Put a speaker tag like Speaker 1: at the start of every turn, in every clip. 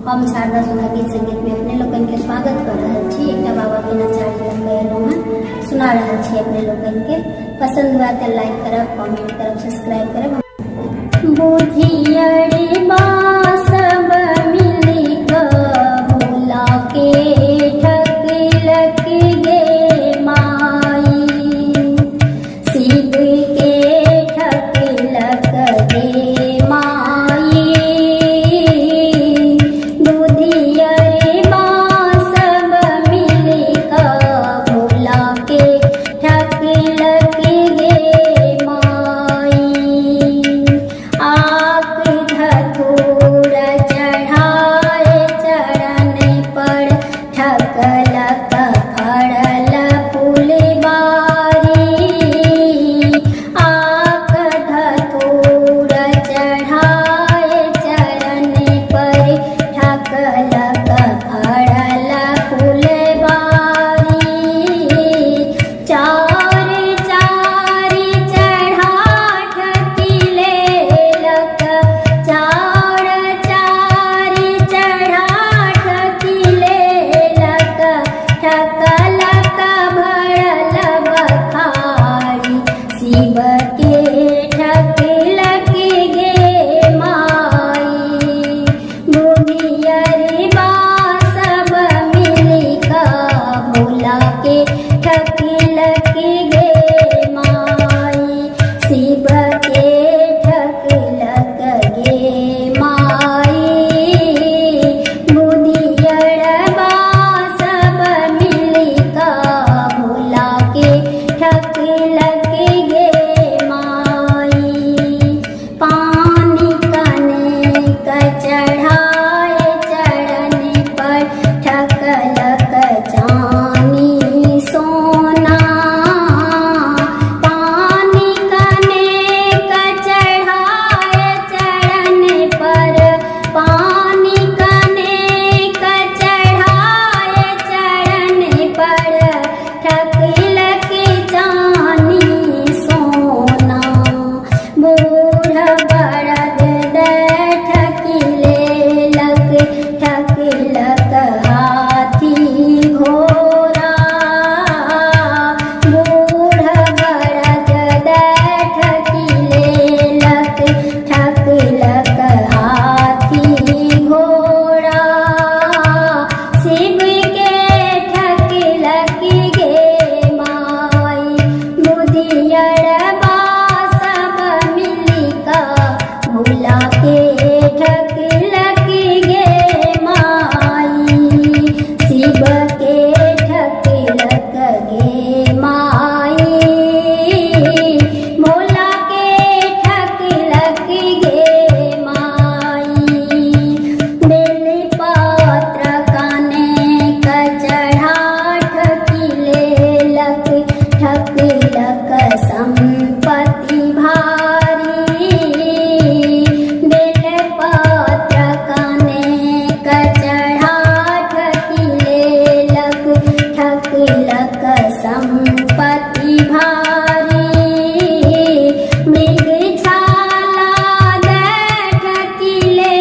Speaker 1: हम शारदा सुधा गीत संगीत में अपने लोगन के स्वागत कर रहा छी। एक बाबा बिना चार्ज में सुना रहा छी। अपने लोगन के पसंद हुआ तो लाइक करब, कमेंट करब, सब्सक्राइब करब। बुधियड़ी बासब मिली क भोला के ठकलक गे माई, शिव के ठकलक गे माई। बुधियड़ी बासब मिली क भोला के ठकलक गे माई। आक धतूर चढ़ाए चरण पर ठकलक फड़ल फूलबारी। आक धतूर चढ़ाए चरण पर ठकलक फड़ल फूलबारी। चार चारी चढ़ा ठकिले लक, चार चारी चढ़ा ठकिले लक, ठकलक भरल बखारी। शिव के ठकलक गे माई, बुधियरी बासब मिली क भोला के ठकलक गे माई। शिव के ठकलक गे माई, बुधियर बासब मिली क भोला के ठकलक गे माई। पानी कने क चढ़ाए चरण पर ठकलक चानी सोना। पानी कने क चढ़ाए चरण पर, पानी कने क चढ़ाए चरण पर ठकलक चानी सोना। बूढ़ बड़द दे ठकिले लक, ठकलक हाथी घोड़ा। बूढ़ बड़द दे ठकिले लक, ठकलक हाथी घोड़ा। शिव के ठकलक गे माई, बुधियर बासब मिली क भोला के ठकलक गे माई। शिव के ठकलक गे माई, भोला के ठकलक गे माई। बेली पत्र काने क चढ़ा ठकिले लक, ठकलक संपत्ति भारी। बेल पत्र काने क चढ़ा ठकिले लक, ठकलक संपत्ति भारी। मृग छाला दे ठकिले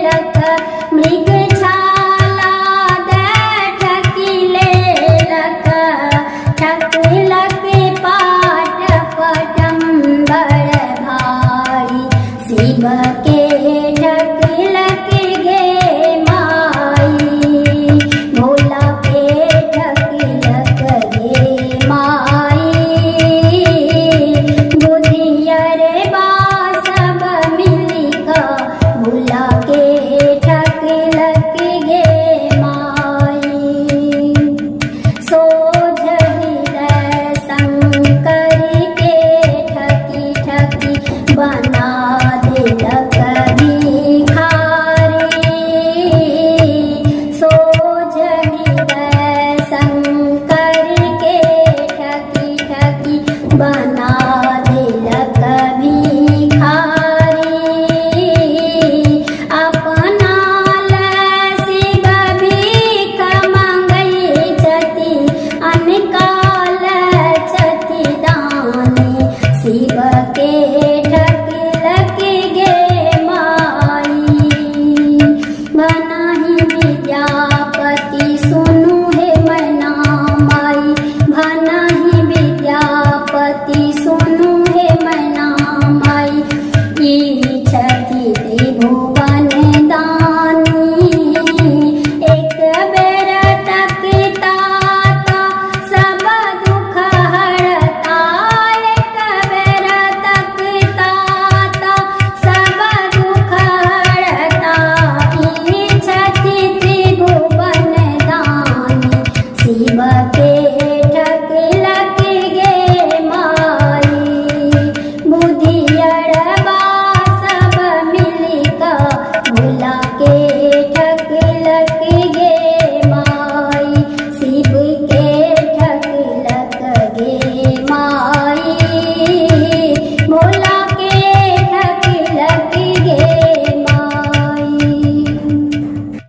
Speaker 1: लक, मृग